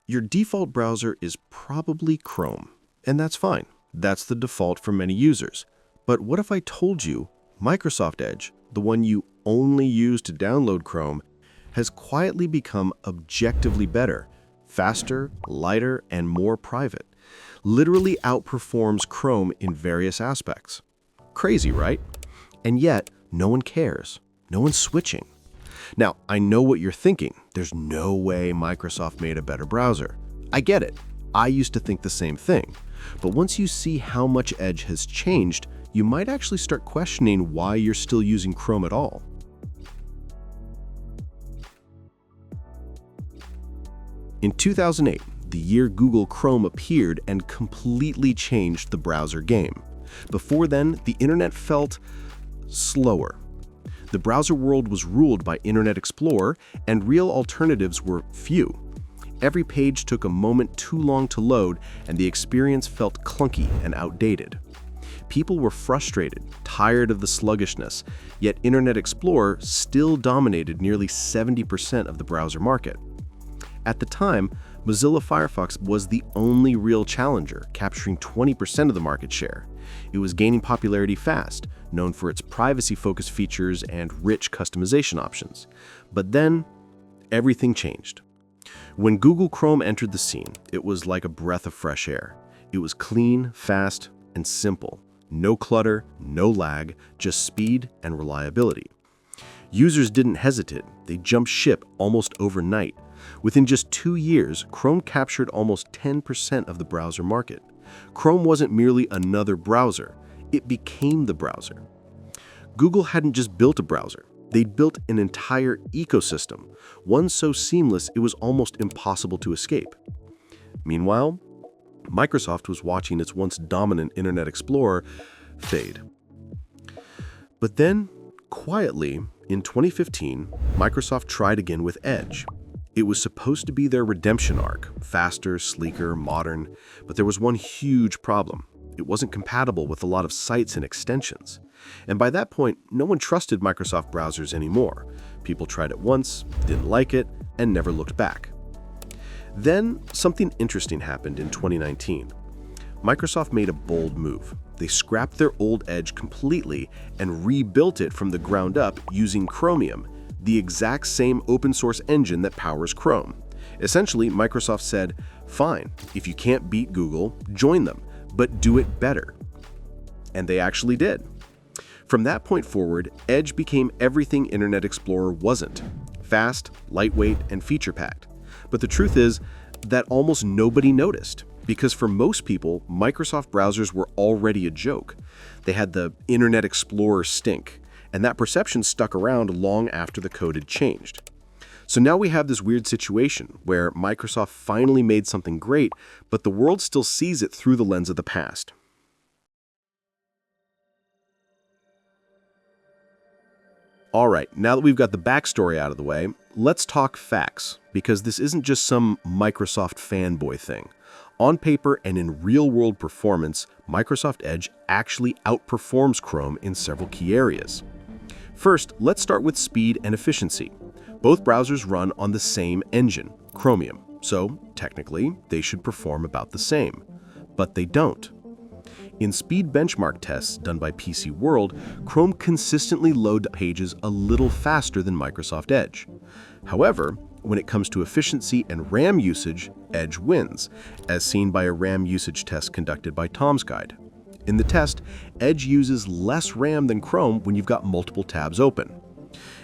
Your default browser is probably Chrome, and that's fine. That's the default for many users. But what if I told you Microsoft Edge, the one you only use to download Chrome, has quietly become objectively better, faster, lighter, and more private, literally outperforms Chrome in various aspects. Crazy, right? And yet, no one cares. No one's switching. Now, I know what you're thinking. There's no way Microsoft made a better browser. I get it. I used to think the same thing. But once you see how much Edge has changed, you might actually start questioning why you're still using Chrome at all. In 2008, the year Google Chrome appeared and completely changed the browser game. Before then, the internet felt slower. The browser world was ruled by Internet Explorer, and real alternatives were few. Every page took a moment too long to load, and the experience felt clunky and outdated. People were frustrated, tired of the sluggishness, yet Internet Explorer still dominated nearly 70% of the browser market. At the time, Mozilla Firefox was the only real challenger, capturing 20% of the market share. It was gaining popularity fast, known for its privacy-focused features and rich customization options. But then, everything changed. When Google Chrome entered the scene, it was like a breath of fresh air. It was clean, fast, and simple. No clutter, no lag, just speed and reliability. Users didn't hesitate. They jumped ship almost overnight. Within just 2 years, Chrome captured almost 10% of the browser market. Chrome wasn't merely another browser. It became the browser. Google hadn't just built a browser. They'd built an entire ecosystem, one so seamless it was almost impossible to escape. Meanwhile, Microsoft was watching its once dominant Internet Explorer fade. But then, quietly, in 2015, Microsoft tried again with Edge. It was supposed to be their redemption arc, faster, sleeker, modern, but there was one huge problem. It wasn't compatible with a lot of sites and extensions. And by that point, no one trusted Microsoft browsers anymore. People tried it once, didn't like it, and never looked back. Then, something interesting happened in 2019. Microsoft made a bold move. They scrapped their old Edge completely and rebuilt it from the ground up using Chromium, the exact same open source engine that powers Chrome. Essentially, Microsoft said, fine, if you can't beat Google, join them, but do it better. And they actually did. From that point forward, Edge became everything Internet Explorer wasn't: fast, lightweight, and feature-packed. But the truth is that almost nobody noticed, because for most people, Microsoft browsers were already a joke. They had the Internet Explorer stink, and that perception stuck around long after the code had changed. So now we have this weird situation where Microsoft finally made something great, but the world still sees it through the lens of the past. All right, now that we've got the backstory out of the way, let's talk facts, because this isn't just some Microsoft fanboy thing. On paper and in real-world performance, Microsoft Edge actually outperforms Chrome in several key areas. First, let's start with speed and efficiency. Both browsers run on the same engine, Chromium, so technically they should perform about the same. But they don't. In speed benchmark tests done by PC World, Chrome consistently loads pages a little faster than Microsoft Edge. However, when it comes to efficiency and RAM usage, Edge wins, as seen by a RAM usage test conducted by Tom's Guide. In the test, Edge uses less RAM than Chrome when you've got multiple tabs open.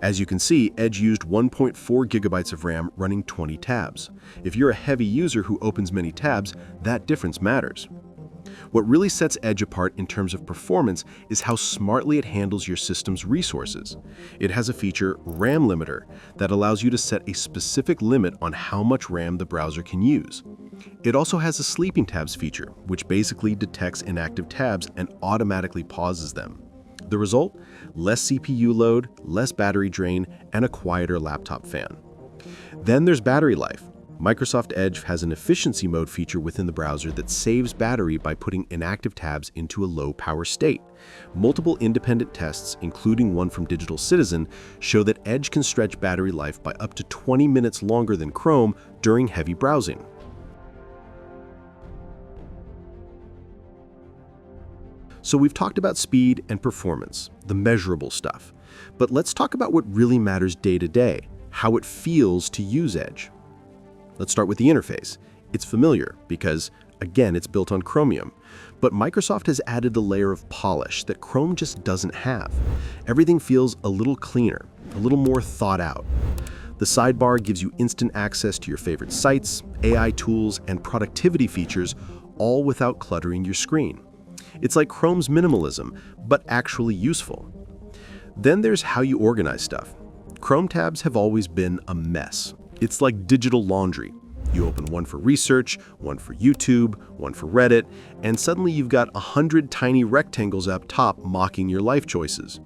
As you can see, Edge used 1.4 gigabytes of RAM running 20 tabs. If you're a heavy user who opens many tabs, that difference matters. What really sets Edge apart in terms of performance is how smartly it handles your system's resources. It has a feature, RAM Limiter, that allows you to set a specific limit on how much RAM the browser can use. It also has a sleeping tabs feature, which basically detects inactive tabs and automatically pauses them. The result? Less CPU load, less battery drain, and a quieter laptop fan. Then there's battery life. Microsoft Edge has an efficiency mode feature within the browser that saves battery by putting inactive tabs into a low power state. Multiple independent tests, including one from Digital Citizen, show that Edge can stretch battery life by up to 20 minutes longer than Chrome during heavy browsing. So we've talked about speed and performance, the measurable stuff. But let's talk about what really matters day to day, how it feels to use Edge. Let's start with the interface. It's familiar because, again, it's built on Chromium. But Microsoft has added a layer of polish that Chrome just doesn't have. Everything feels a little cleaner, a little more thought out. The sidebar gives you instant access to your favorite sites, AI tools, and productivity features, all without cluttering your screen. It's like Chrome's minimalism, but actually useful. Then there's how you organize stuff. Chrome tabs have always been a mess. It's like digital laundry. You open one for research, one for YouTube, one for Reddit, and suddenly you've got 100 tiny rectangles up top mocking your life choices.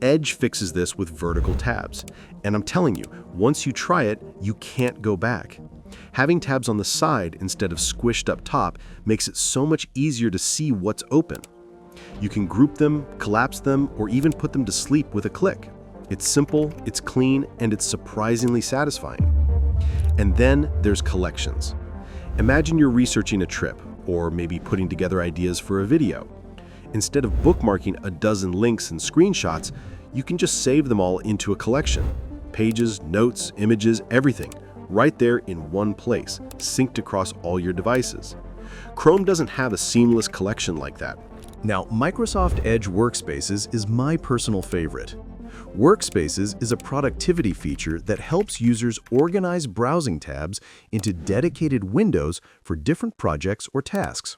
Edge fixes this with vertical tabs. And I'm telling you, once you try it, you can't go back. Having tabs on the side instead of squished up top makes it so much easier to see what's open. You can group them, collapse them, or even put them to sleep with a click. It's simple, it's clean, and it's surprisingly satisfying. And then there's collections. Imagine you're researching a trip, or maybe putting together ideas for a video. Instead of bookmarking a dozen links and screenshots, you can just save them all into a collection. Pages, notes, images, everything, right there in one place, synced across all your devices. Chrome doesn't have a seamless collection like that. Now, Microsoft Edge Workspaces is my personal favorite. Workspaces is a productivity feature that helps users organize browsing tabs into dedicated windows for different projects or tasks.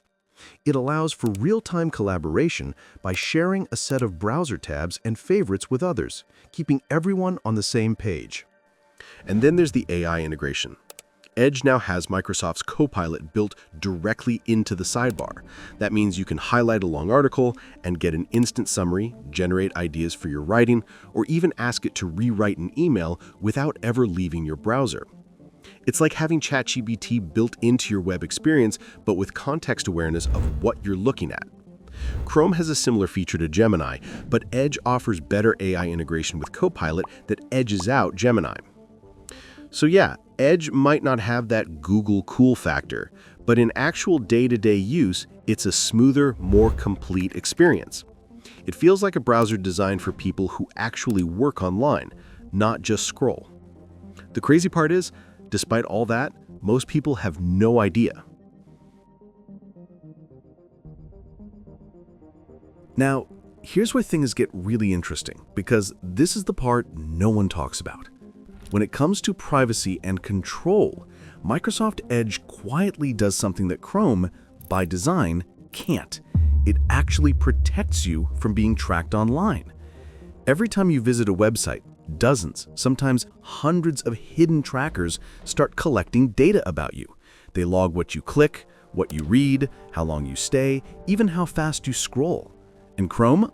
It allows for real-time collaboration by sharing a set of browser tabs and favorites with others, keeping everyone on the same page. And then there's the AI integration. Edge now has Microsoft's Copilot built directly into the sidebar. That means you can highlight a long article and get an instant summary, generate ideas for your writing, or even ask it to rewrite an email without ever leaving your browser. It's like having ChatGPT built into your web experience, but with context awareness of what you're looking at. Chrome has a similar feature to Gemini, but Edge offers better AI integration with Copilot that edges out Gemini. So yeah, Edge might not have that Google cool factor, but in actual day-to-day use, it's a smoother, more complete experience. It feels like a browser designed for people who actually work online, not just scroll. The crazy part is, despite all that, most people have no idea. Now, here's where things get really interesting, because this is the part no one talks about. When it comes to privacy and control, Microsoft Edge quietly does something that Chrome, by design, can't. It actually protects you from being tracked online. Every time you visit a website, dozens, sometimes hundreds of hidden trackers start collecting data about you. They log what you click, what you read, how long you stay, even how fast you scroll. And Chrome?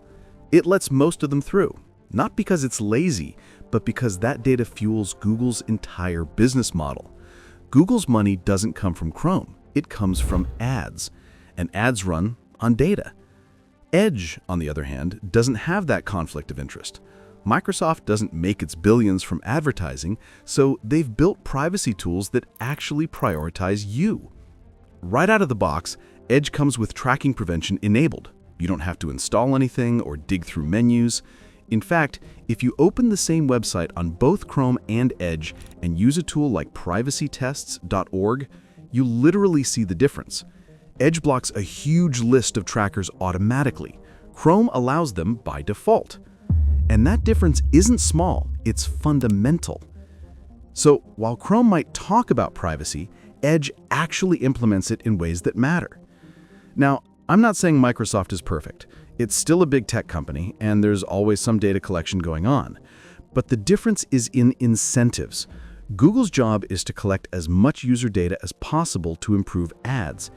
It lets most of them through. Not because it's lazy, but because that data fuels Google's entire business model. Google's money doesn't come from Chrome. It comes from ads. And ads run on data. Edge, on the other hand, doesn't have that conflict of interest. Microsoft doesn't make its billions from advertising, so they've built privacy tools that actually prioritize you. Right out of the box, Edge comes with tracking prevention enabled. You don't have to install anything or dig through menus. In fact, if you open the same website on both Chrome and Edge and use a tool like privacytests.org, you literally see the difference. Edge blocks a huge list of trackers automatically. Chrome allows them by default. And that difference isn't small, it's fundamental. So while Chrome might talk about privacy, Edge actually implements it in ways that matter. Now, I'm not saying Microsoft is perfect. It's still a big tech company, and there's always some data collection going on. But the difference is in incentives. Google's job is to collect as much user data as possible to improve ads.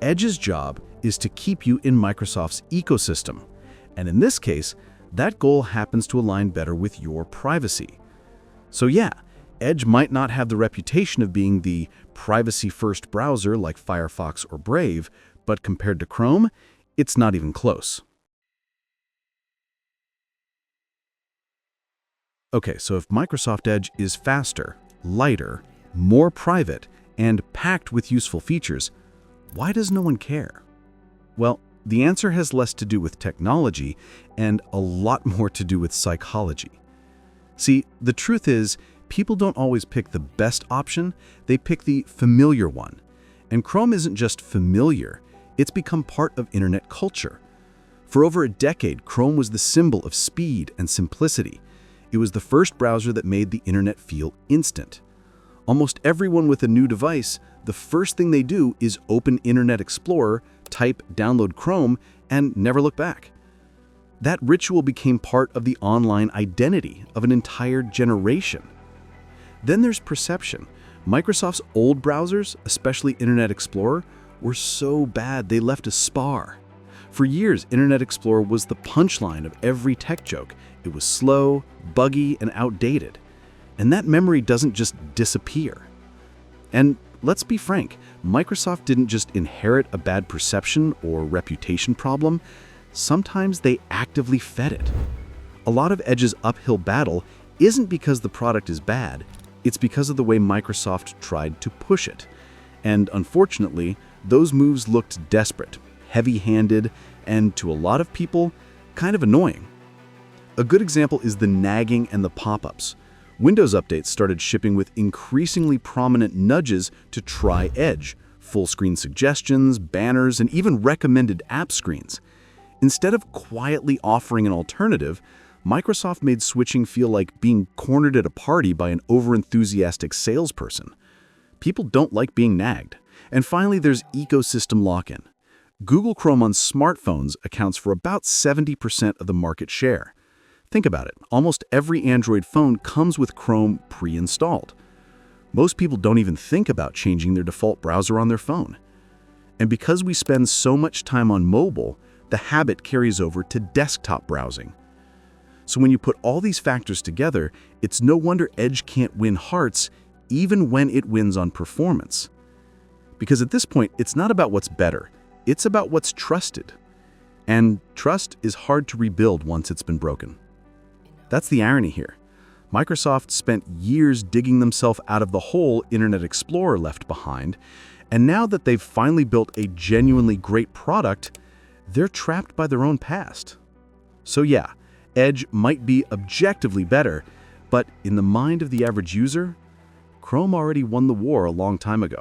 Edge's job is to keep you in Microsoft's ecosystem. And in this case, that goal happens to align better with your privacy. So yeah, Edge might not have the reputation of being the privacy-first browser like Firefox or Brave, but compared to Chrome, it's not even close. Okay, so if Microsoft Edge is faster, lighter, more private, and packed with useful features, why does no one care? Well, the answer has less to do with technology and a lot more to do with psychology. See, the truth is, people don't always pick the best option, they pick the familiar one. And Chrome isn't just familiar, it's become part of internet culture. For over a decade, Chrome was the symbol of speed and simplicity. It was the first browser that made the internet feel instant. Almost everyone with a new device, the first thing they do is open Internet Explorer, type download Chrome, and never look back. That ritual became part of the online identity of an entire generation. Then there's perception. Microsoft's old browsers, especially Internet Explorer, were so bad they left a scar. For years, Internet Explorer was the punchline of every tech joke. It was slow, buggy, and outdated. And that memory doesn't just disappear. And let's be frank, Microsoft didn't just inherit a bad perception or reputation problem. Sometimes they actively fed it. A lot of Edge's uphill battle isn't because the product is bad, it's because of the way Microsoft tried to push it. And unfortunately, those moves looked desperate, heavy-handed, and to a lot of people, kind of annoying. A good example is the nagging and the pop-ups. Windows updates started shipping with increasingly prominent nudges to try Edge, full-screen suggestions, banners, and even recommended app screens. Instead of quietly offering an alternative, Microsoft made switching feel like being cornered at a party by an overenthusiastic salesperson. People don't like being nagged. And finally, there's ecosystem lock-in. Google Chrome on smartphones accounts for about 70% of the market share. Think about it, almost every Android phone comes with Chrome pre-installed. Most people don't even think about changing their default browser on their phone. And because we spend so much time on mobile, the habit carries over to desktop browsing. So when you put all these factors together, it's no wonder Edge can't win hearts even when it wins on performance. Because at this point, it's not about what's better, it's about what's trusted. And trust is hard to rebuild once it's been broken. That's the irony here. Microsoft spent years digging themselves out of the hole Internet Explorer left behind, and now that they've finally built a genuinely great product, they're trapped by their own past. So yeah, Edge might be objectively better, but in the mind of the average user, Chrome already won the war a long time ago.